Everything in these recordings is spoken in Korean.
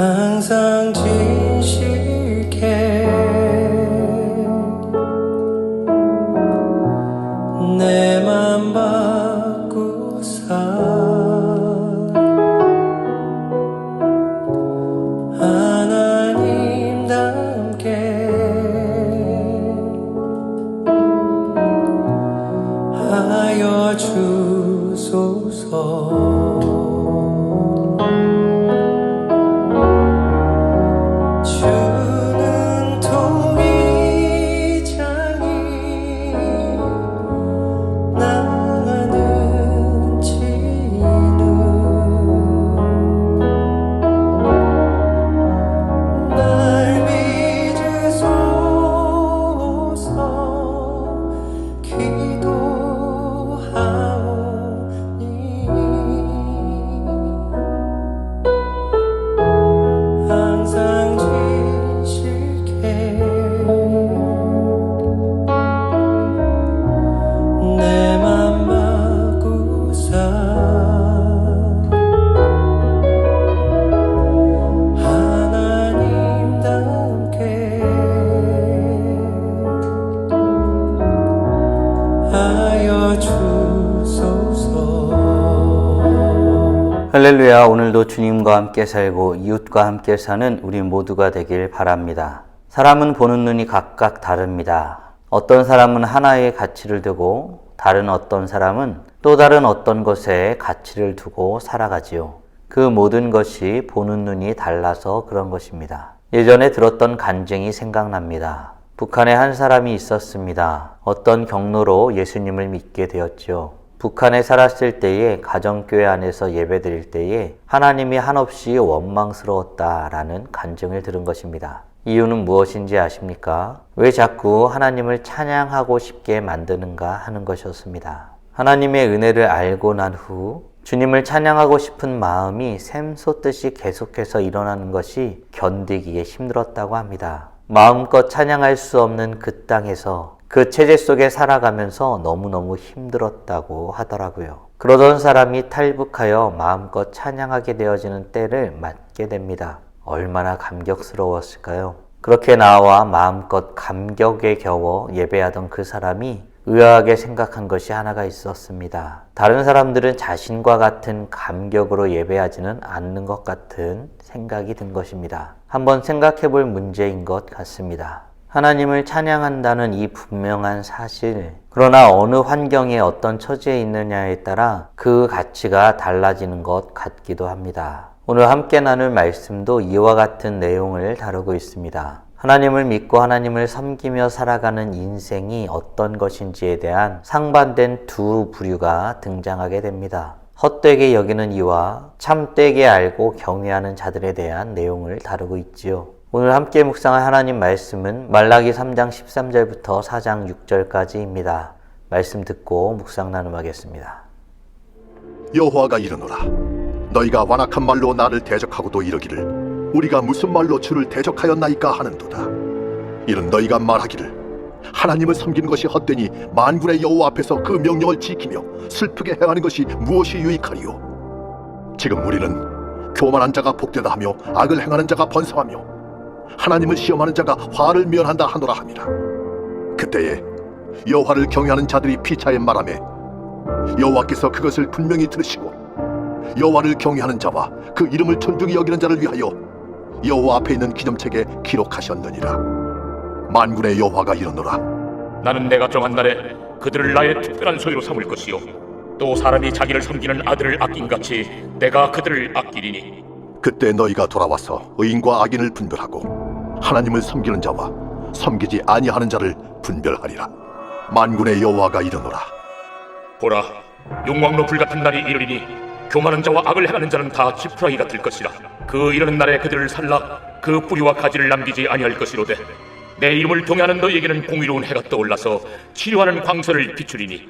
항상 진실게 내 맘 바꾸사 하나님답게 하여 주소서. 주는 통이장이 나가는 진우 날 믿으소서. 기도하오니 항상 진실게 내 맘 바꾸사 하나님답게 하여 주소서. 할렐루야. 오늘도 주님과 함께 살고 이웃과 함께 사는 우리 모두가 되길 바랍니다. 사람은 보는 눈이 각각 다릅니다. 어떤 사람은 하나의 가치를 두고 다른 어떤 사람은 또 다른 어떤 것에 가치를 두고 살아가지요. 그 모든 것이 보는 눈이 달라서 그런 것입니다. 예전에 들었던 간증이 생각납니다. 북한에 한 사람이 있었습니다. 어떤 경로로 예수님을 믿게 되었죠. 북한에 살았을 때에 가정교회 안에서 예배드릴 때에 하나님이 한없이 원망스러웠다라는 간증을 들은 것입니다. 이유는 무엇인지 아십니까? 왜 자꾸 하나님을 찬양하고 싶게 만드는가 하는 것이었습니다. 하나님의 은혜를 알고 난 후 주님을 찬양하고 싶은 마음이 샘솟듯이 계속해서 일어나는 것이 견디기에 힘들었다고 합니다. 마음껏 찬양할 수 없는 그 땅에서 그 체제 속에 살아가면서 너무너무 힘들었다고 하더라고요. 그러던 사람이 탈북하여 마음껏 찬양하게 되어지는 때를 맞게 됩니다. 얼마나 감격스러웠을까요? 그렇게 나와 마음껏 감격에 겨워 예배하던 그 사람이 의아하게 생각한 것이 하나가 있었습니다. 다른 사람들은 자신과 같은 감격으로 예배하지는 않는 것 같은 생각이 든 것입니다. 한번 생각해 볼 문제인 것 같습니다. 하나님을 찬양한다는 이 분명한 사실, 그러나 어느 환경에 어떤 처지에 있느냐에 따라 그 가치가 달라지는 것 같기도 합니다. 오늘 함께 나눌 말씀도 이와 같은 내용을 다루고 있습니다. 하나님을 믿고 하나님을 섬기며 살아가는 인생이 어떤 것인지에 대한 상반된 두 부류가 등장하게 됩니다. 헛되게 여기는 이와 참되게 알고 경외하는 자들에 대한 내용을 다루고 있지요. 오늘 함께 묵상할 하나님 말씀은 말라기 3장 13절부터 4장 6절까지입니다. 말씀 듣고 묵상 나눔하겠습니다. 여호와가 이르노라. 너희가 완악한 말로 나를 대적하고도 이르기를 우리가 무슨 말로 주를 대적하였나이까 하는도다. 이는 너희가 말하기를 하나님을 섬기는 것이 헛되니 만군의 여호와 앞에서 그 명령을 지키며 슬프게 행하는 것이 무엇이 유익하리요. 지금 우리는 교만한 자가 복되다 하며 악을 행하는 자가 번성하며 하나님을 시험하는 자가 화를 면한다 하노라 함이라. 그때에 여호와를 경외하는 자들이 피차에 말하매 여호와께서 그것을 분명히 들으시고 여호와를 경외하는 자와 그 이름을 존중히 여기는 자를 위하여 여호와 앞에 있는 기념책에 기록하셨느니라. 만군의 여호와가 이르노라. 나는 내가 정한 날에 그들을 나의 특별한 소유로 삼을 것이요 또 사람이 자기를 섬기는 아들을 아낀같이 내가 그들을 아끼리니 그때 너희가 돌아와서 의인과 악인을 분별하고 하나님을 섬기는 자와 섬기지 아니하는 자를 분별하리라. 만군의 여호와가 이르노라. 보라, 용왕로 불같은 날이 이르리니 교만한 자와 악을 행하는 자는 다 지푸라기 같을 것이라. 그 이르는 날에 그들을 살라 그 뿌리와 가지를 남기지 아니할 것이로되 내 이름을 경외하는 너희에게는 공의로운 해가 떠올라서 치료하는 광선을 비추리니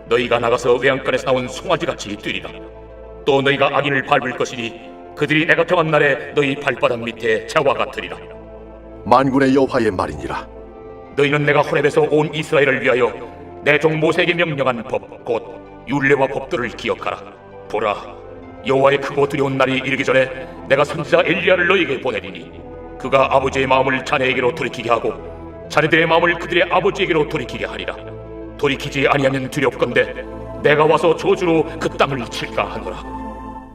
너희가 나가서 외양간에서 나온 송아지같이 뛰리라. 또 너희가 악인을 밟을 것이니 그들이 내가 정한 날에 너희 발바닥 밑에 자와 같으리라. 만군의 여호와의 말이니라. 너희는 내가 호렙에서 온 이스라엘을 위하여 내 종 모세에게 명령한 법 곧 율례와 법도를 기억하라. 보라, 여호와의 크고 두려운 날이 이르기 전에 내가 선지자 엘리야를 너에게 보내리니 그가 아버지의 마음을 자네에게로 돌이키게 하고 자네들의 마음을 그들의 아버지에게로 돌이키게 하리라. 돌이키지 아니하면 두렵건대 내가 와서 저주로 그 땅을 칠까 하노라.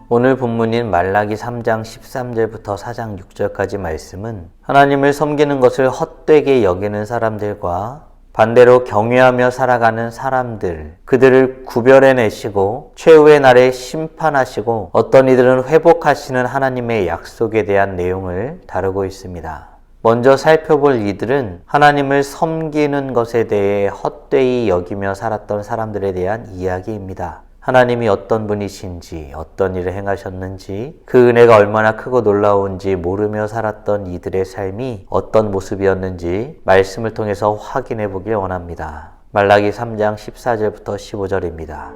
오늘 본문인 말라기 3장 13절부터 4장 6절까지 말씀은 하나님을 섬기는 것을 헛되게 여기는 사람들과 반대로 경외하며 살아가는 사람들, 그들을 구별해내시고 최후의 날에 심판하시고 어떤 이들은 회복하시는 하나님의 약속에 대한 내용을 다루고 있습니다. 먼저 살펴볼 이들은 하나님을 섬기는 것에 대해 헛되이 여기며 살았던 사람들에 대한 이야기입니다. 하나님이 어떤 분이신지, 어떤 일을 행하셨는지, 그 은혜가 얼마나 크고 놀라운지 모르며 살았던 이들의 삶이 어떤 모습이었는지 말씀을 통해서 확인해 보길 원합니다. 말라기 3장 14절부터 15절입니다.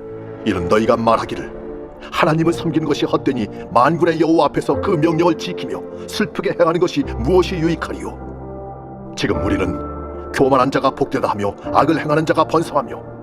이는 너희가 말하기를 하나님을 섬기는 것이 헛되니 만군의 여호와 앞에서 그 명령을 지키며 슬프게 행하는 것이 무엇이 유익하리요. 지금 우리는 교만한 자가 복되다 하며 악을 행하는 자가 번성하며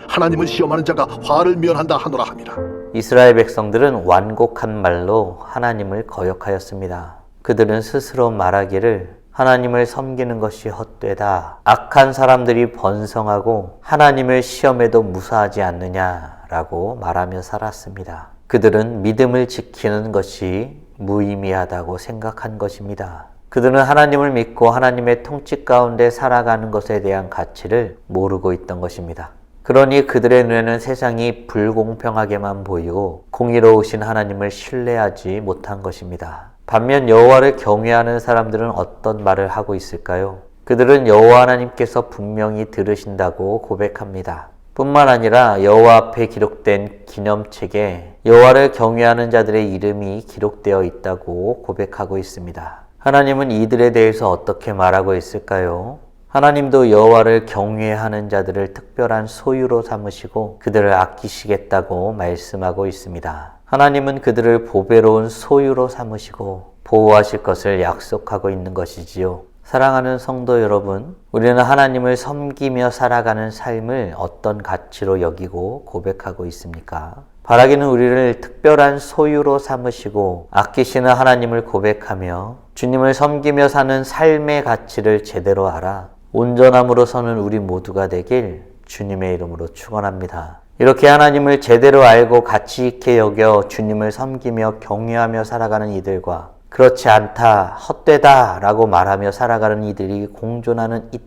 하나님을 시험하는 자가 화를 면한다 하노라 함이라. 이스라엘 백성들은 완곡한 말로 하나님을 거역하였습니다. 그들은 스스로 말하기를 하나님을 섬기는 것이 헛되다. 악한 사람들이 번성하고 하나님을 시험해도 무사하지 않느냐라고 말하며 살았습니다. 그들은 믿음을 지키는 것이 무의미하다고 생각한 것입니다. 그들은 하나님을 믿고 하나님의 통치 가운데 살아가는 것에 대한 가치를 모르고 있던 것입니다. 그러니 그들의 눈에는 세상이 불공평하게만 보이고 공의로우신 하나님을 신뢰하지 못한 것입니다. 반면 여호와를 경외하는 사람들은 어떤 말을 하고 있을까요? 그들은 여호와 하나님께서 분명히 들으신다고 고백합니다. 뿐만 아니라 여호와 앞에 기록된 기념책에 여호와를 경외하는 자들의 이름이 기록되어 있다고 고백하고 있습니다. 하나님은 이들에 대해서 어떻게 말하고 있을까요? 하나님도 여호와를 경외하는 자들을 특별한 소유로 삼으시고 그들을 아끼시겠다고 말씀하고 있습니다. 하나님은 그들을 보배로운 소유로 삼으시고 보호하실 것을 약속하고 있는 것이지요. 사랑하는 성도 여러분, 우리는 하나님을 섬기며 살아가는 삶을 어떤 가치로 여기고 고백하고 있습니까? 바라기는 우리를 특별한 소유로 삼으시고 아끼시는 하나님을 고백하며 주님을 섬기며 사는 삶의 가치를 제대로 알아 온전함으로 서는 우리 모두가 되길 주님의 이름으로 축원합니다. 이렇게 하나님을 제대로 알고 가치 있게 여겨 주님을 섬기며 경외하며 살아가는 이들과 그렇지 않다, 헛되다 라고 말하며 살아가는 이들이 공존하는 이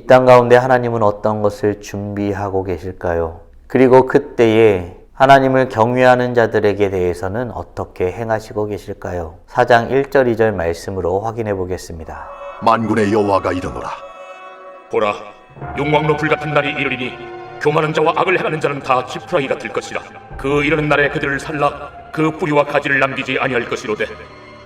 땅 가운데 하나님은 어떤 것을 준비하고 계실까요? 그리고 그때에 하나님을 경외하는 자들에게 대해서는 어떻게 행하시고 계실까요? 4장 1절 2절 말씀으로 확인해 보겠습니다. 만군의 여호와가 이르노라. 보라, 용광로 불같은 날이 이르리니 교만한 자와 악을 행하는 자는 다 지푸라기가 될 것이라. 그 이르는 날에 그들을 살라 그 뿌리와 가지를 남기지 아니할 것이로되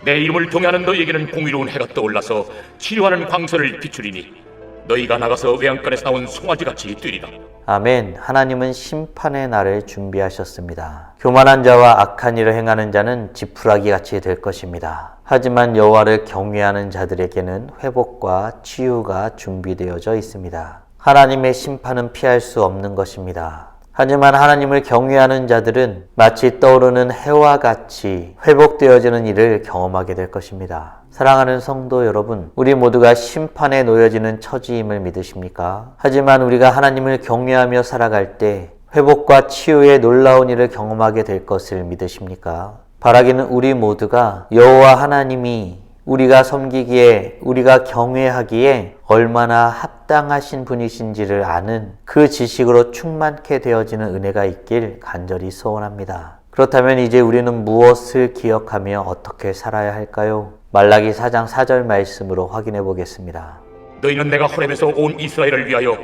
내 이름을 경외하는 너희에게는 공의로운 해가 떠올라서 치료하는 광선을 비추리니 너희가 나가서 외양간에서 나온 송아지같이 뛰리라. 아멘. 하나님은 심판의 날을 준비하셨습니다. 교만한 자와 악한 일을 행하는 자는 지푸라기 같이 될 것입니다. 하지만 여호와를 경외하는 자들에게는 회복과 치유가 준비되어져 있습니다. 하나님의 심판은 피할 수 없는 것입니다. 하지만 하나님을 경외하는 자들은 마치 떠오르는 해와 같이 회복되어지는 일을 경험하게 될 것입니다. 사랑하는 성도 여러분, 우리 모두가 심판에 놓여지는 처지임을 믿으십니까? 하지만 우리가 하나님을 경외하며 살아갈 때 회복과 치유의 놀라운 일을 경험하게 될 것을 믿으십니까? 바라기는 우리 모두가 여호와 하나님이 우리가 섬기기에, 우리가 경외하기에 얼마나 합당하신 분이신지를 아는 그 지식으로 충만케 되어지는 은혜가 있길 간절히 소원합니다. 그렇다면 이제 우리는 무엇을 기억하며 어떻게 살아야 할까요? 말라기 4장 4절 말씀으로 확인해 보겠습니다. 너희는 내가 호렙에서 온 이스라엘을 위하여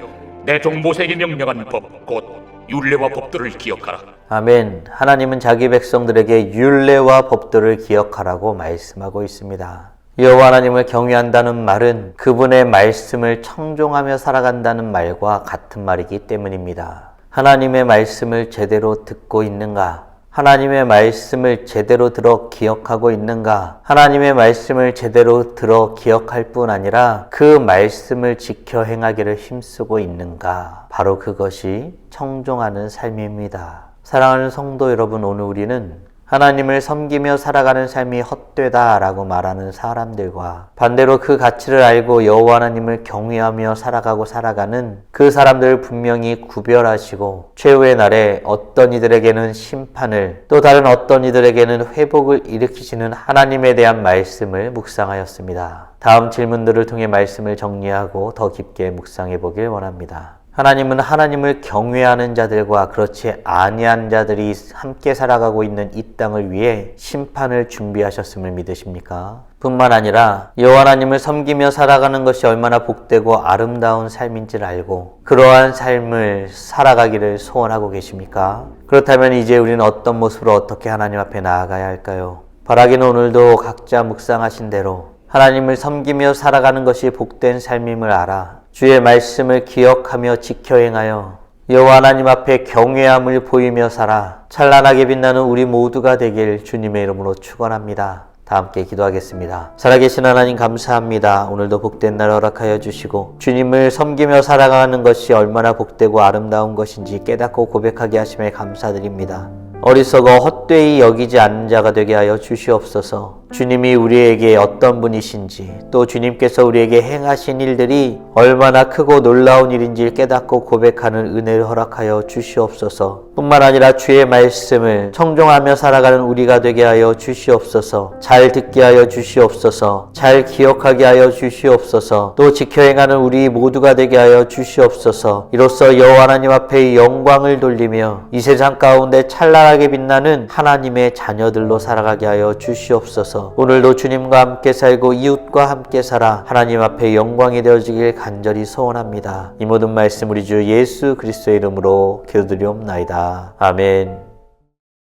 내 종 모세에게 명령한 법 곧 율례와 법도를 기억하라. 아멘. 하나님은 자기 백성들에게 율례와 법도를 기억하라고 말씀하고 있습니다. 여호와 하나님을 경외한다는 말은 그분의 말씀을 청종하며 살아간다는 말과 같은 말이기 때문입니다. 하나님의 말씀을 제대로 듣고 있는가? 하나님의 말씀을 제대로 들어 기억하고 있는가? 하나님의 말씀을 제대로 들어 기억할 뿐 아니라 그 말씀을 지켜 행하기를 힘쓰고 있는가? 바로 그것이 청종하는 삶입니다. 사랑하는 성도 여러분, 오늘 우리는 하나님을 섬기며 살아가는 삶이 헛되다라고 말하는 사람들과 반대로 그 가치를 알고 여호와 하나님을 경외하며 살아가는 그 사람들을 분명히 구별하시고 최후의 날에 어떤 이들에게는 심판을 또 다른 어떤 이들에게는 회복을 일으키시는 하나님에 대한 말씀을 묵상하였습니다. 다음 질문들을 통해 말씀을 정리하고 더 깊게 묵상해 보길 원합니다. 하나님은 하나님을 경외하는 자들과 그렇지 아니한 자들이 함께 살아가고 있는 이 땅을 위해 심판을 준비하셨음을 믿으십니까? 뿐만 아니라 여호와 하나님을 섬기며 살아가는 것이 얼마나 복되고 아름다운 삶인지를 알고 그러한 삶을 살아가기를 소원하고 계십니까? 그렇다면 이제 우리는 어떤 모습으로 어떻게 하나님 앞에 나아가야 할까요? 바라기는 오늘도 각자 묵상하신 대로 하나님을 섬기며 살아가는 것이 복된 삶임을 알아 주의 말씀을 기억하며 지켜 행하여 여호와 하나님 앞에 경외함을 보이며 살아 찬란하게 빛나는 우리 모두가 되길 주님의 이름으로 축원합니다. 다 함께 기도하겠습니다. 살아계신 하나님 감사합니다. 오늘도 복된 날 허락하여 주시고 주님을 섬기며 살아가는 것이 얼마나 복되고 아름다운 것인지 깨닫고 고백하게 하심에 감사드립니다. 어리석어 헛되이 여기지 않는 자가 되게 하여 주시옵소서. 주님이 우리에게 어떤 분이신지 또 주님께서 우리에게 행하신 일들이 얼마나 크고 놀라운 일인지 깨닫고 고백하는 은혜를 허락하여 주시옵소서. 뿐만 아니라 주의 말씀을 청종하며 살아가는 우리가 되게 하여 주시옵소서. 잘 듣게 하여 주시옵소서. 잘 기억하게 하여 주시옵소서. 또 지켜 행하는 우리 모두가 되게 하여 주시옵소서. 이로써 여호와 하나님 앞에 영광을 돌리며 이 세상 가운데 찬란하게 빛나는 하나님의 자녀들로 살아가게 하여 주시옵소서. 오늘도 주님과 함께 살고 이웃과 함께 살아 하나님 앞에 영광이 되어지길 간절히 소원합니다. 이 모든 말씀 우리 주 예수 그리스도의 이름으로 기도드리옵나이다. 아멘.